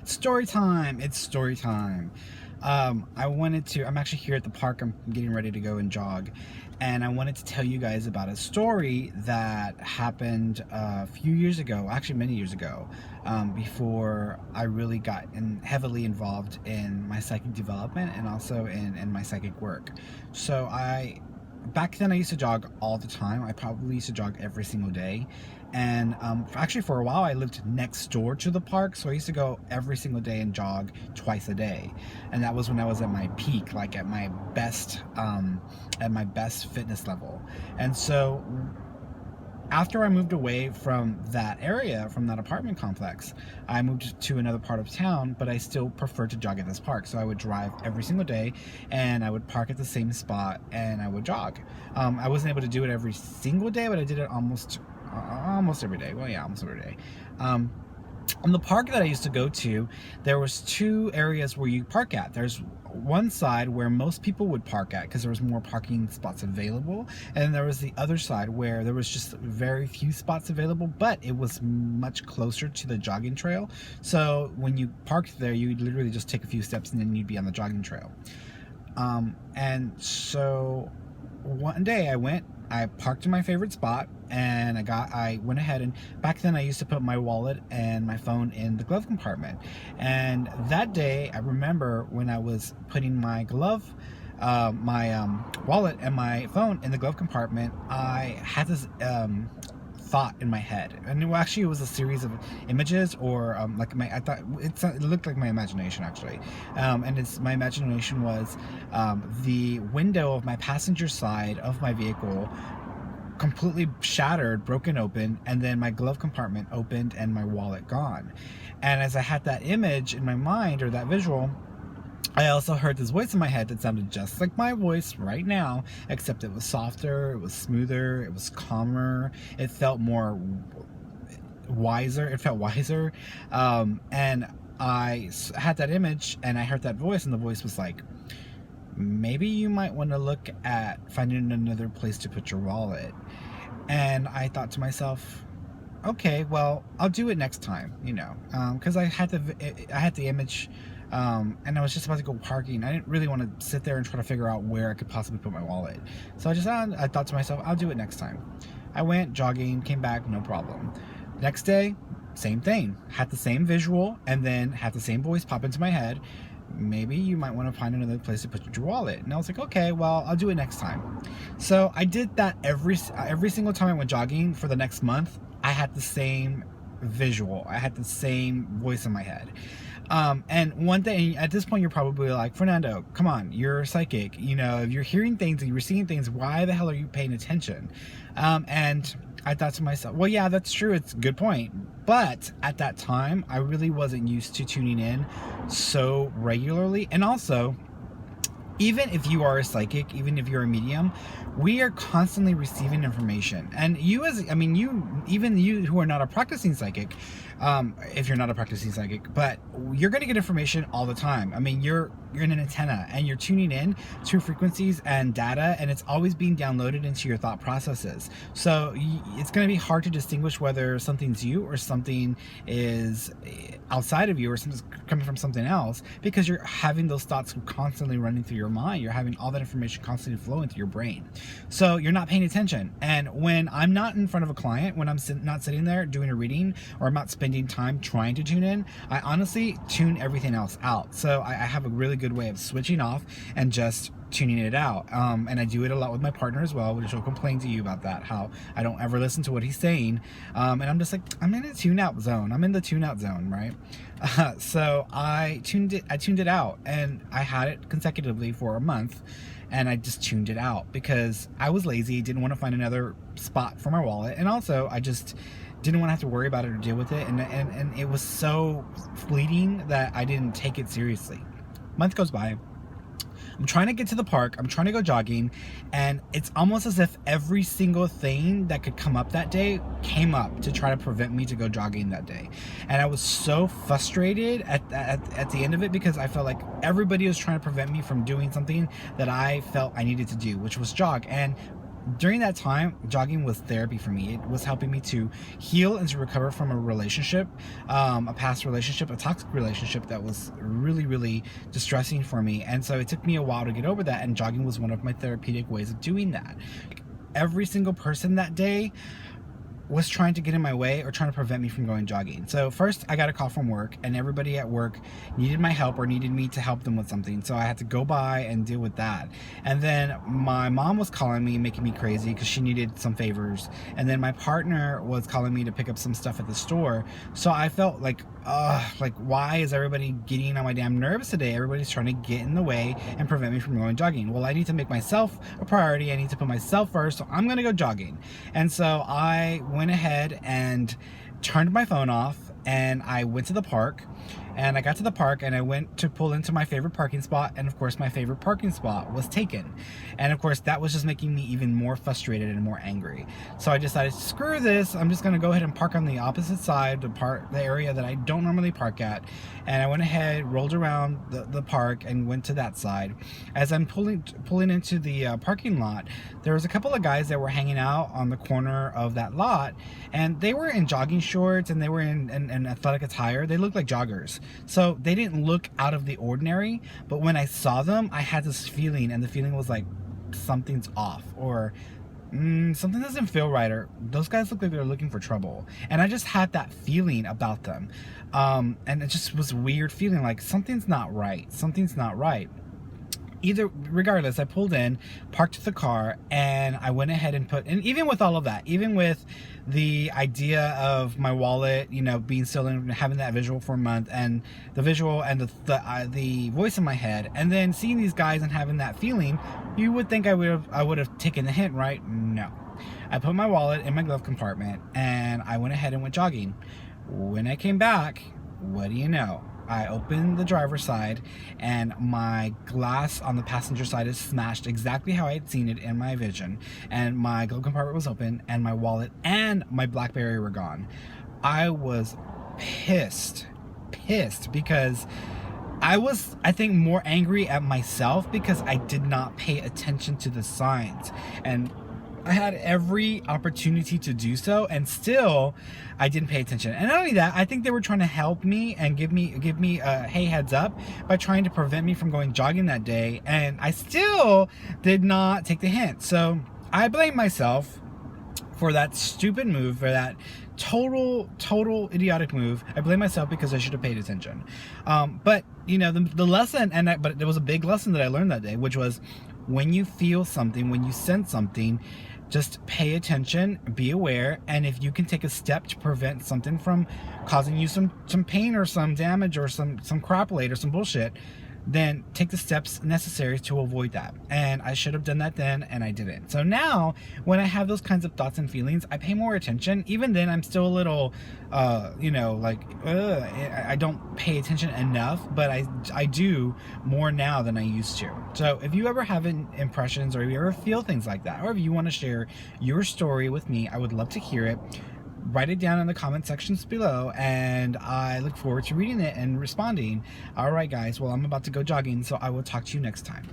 Story time. It's story time. I'm actually here at the park. I'm getting ready to go and jog. And I wanted to tell you guys about a story that happened a few years ago, actually many years ago, before I really got heavily involved in my psychic development and also in my psychic work. So back then I used to jog all the time. I probably used to jog every single day. And actually for a while I lived next door to the park, so I used to go every single day and jog twice a day. And that was when I was at my peak, like at my best fitness level. And so after I moved away from that area, from that apartment complex, I moved to another part of town, but I still preferred to jog at this park. So I would drive every single day and I would park at the same spot and I would jog. I wasn't able to do it every single day, but I did it almost every day. Well, yeah, almost every day. In the park that I used to go to, there was two areas where you park at. There's one side where most people would park at because there was more parking spots available, and then there was the other side where there was just very few spots available, but it was much closer to the jogging trail. So when you parked there, you would literally just take a few steps and then you'd be on the jogging trail. And so one day I parked in my favorite spot, and I went ahead, and back then I used to put my wallet and my phone in the glove compartment. And that day I remember when I was putting my wallet and my phone in the glove compartment, I had this thought in my head, and it was a series of images, or I thought it looked like my imagination actually, and my imagination was the window of my passenger side of my vehicle completely shattered, broken open, and then my glove compartment opened and my wallet gone. And as I had that image in my mind, or that visual, I also heard this voice in my head that sounded just like my voice right now, except it was softer, it was smoother, it was calmer, it felt more wiser, and I had that image and I heard that voice, and the voice was like, maybe you might want to look at finding another place to put your wallet. And I thought to myself, okay, well, I'll do it next time, because I had the image, and I was just about to go parking. I didn't really want to sit there and try to figure out where I could possibly put my wallet. So I thought to myself, I'll do it next time. I went jogging, came back, no problem. Next day, same thing. Had the same visual, and then had the same voice pop into my head. Maybe you might want to find another place to put your wallet. And I was like, okay, well, I'll do it next time. So I did that every single time I went jogging for the next month. I had the same visual. I had the same voice in my head. And one thing, at this point, you're probably like, Fernando, come on, you're psychic. If you're hearing things and you're seeing things, why the hell are you paying attention? And I thought to myself, well, yeah, that's true. It's a good point. But at that time, I really wasn't used to tuning in so regularly. And also, even if you are a psychic, even if you're a medium, we are constantly receiving information. And you who are not a practicing psychic, if you're not a practicing psychic, but you're going to get information all the time. You're an antenna, and you're tuning in to frequencies and data, and it's always being downloaded into your thought processes. So it's going to be hard to distinguish whether something's you or something is outside of you, or something's coming from something else, because you're having those thoughts constantly running through your mind. You're having all that information constantly flowing through your brain. So you're not paying attention. And when I'm not in front of a client, when I'm not sitting there doing a reading, or I'm not spending time trying to tune in, I honestly tune everything else out. So I have a really good way of switching off and just tuning it out. And I do it a lot with my partner as well, which will complain to you about that, how I don't ever listen to what he's saying. And I'm just like, I'm in a tune out zone. I'm in the tune out zone, right? So I tuned it out, and I had it consecutively for a month, and I just tuned it out because I was lazy, didn't want to find another spot for my wallet, and also I just didn't want to have to worry about it or deal with it, and it was so fleeting that I didn't take it seriously. Month goes by. I'm trying to get to the park. I'm trying to go jogging, and it's almost as if every single thing that could come up that day came up to try to prevent me to go jogging that day. And I was so frustrated at the end of it, because I felt like everybody was trying to prevent me from doing something that I felt I needed to do, which was jog. And during that time, jogging was therapy for me. It was helping me to heal and to recover from a relationship, a past relationship, a toxic relationship that was really, really distressing for me. And so it took me a while to get over that, and jogging was one of my therapeutic ways of doing that. Every single person that day was trying to get in my way or trying to prevent me from going jogging. So first I got a call from work, and everybody at work needed my help or needed me to help them with something. So I had to go by and deal with that. And then my mom was calling me, making me crazy because she needed some favors. And then my partner was calling me to pick up some stuff at the store. So I felt like why is everybody getting on my damn nerves today? Everybody's trying to get in the way and prevent me from going jogging. Well, I need to make myself a priority. I need to put myself first. So I'm going to go jogging. And so I went ahead and turned my phone off, and I went to the park. And I got to the park, and I went to pull into my favorite parking spot, and of course my favorite parking spot was taken. And of course that was just making me even more frustrated and more angry. So I decided, screw this, I'm just gonna go ahead and park on the opposite side, the area that I don't normally park at. And I went ahead, rolled around the park, and went to that side. As I'm pulling into the parking lot, there was a couple of guys that were hanging out on the corner of that lot, and they were in jogging shorts, and they were in athletic attire. They looked like joggers. So they didn't look out of the ordinary, but when I saw them, I had this feeling, and the feeling was like something's off, or something doesn't feel right, or those guys look like they're looking for trouble. And I just had that feeling about them, and it just was a weird feeling, like something's not right. Regardless, I pulled in, parked the car, and I went ahead and and even with all of that, even with the idea of my wallet, being still in, having that visual for a month, and the visual and the voice in my head, and then seeing these guys and having that feeling, you would think I would have taken the hint, right? No. I put my wallet in my glove compartment, and I went ahead and went jogging. When I came back, what do you know? I opened the driver's side, and my glass on the passenger side is smashed exactly how I had seen it in my vision, and my glove compartment was open, and my wallet and my BlackBerry were gone. I was pissed because I was, I think, more angry at myself because I did not pay attention to the signs. And I had every opportunity to do so, and still I didn't pay attention. And not only that, I think they were trying to help me and give me a hey, heads up, by trying to prevent me from going jogging that day, and I still did not take the hint. So I blame myself for that stupid move, for that total idiotic move. I blame myself because I should have paid attention. But the lesson, but there was a big lesson that I learned that day, which was, when you feel something, when you sense something, just pay attention, be aware, and if you can take a step to prevent something from causing you some pain or some damage or some crap later, some bullshit, then take the steps necessary to avoid that. And I should have done that then, and I didn't. So now, when I have those kinds of thoughts and feelings, I pay more attention. Even then, I'm still a little, I don't pay attention enough, but I do more now than I used to. So if you ever have impressions, or if you ever feel things like that, or if you want to share your story with me, I would love to hear it. Write it down in the comment sections below, and I look forward to reading it and responding. All right, guys, well, I'm about to go jogging, so I will talk to you next time.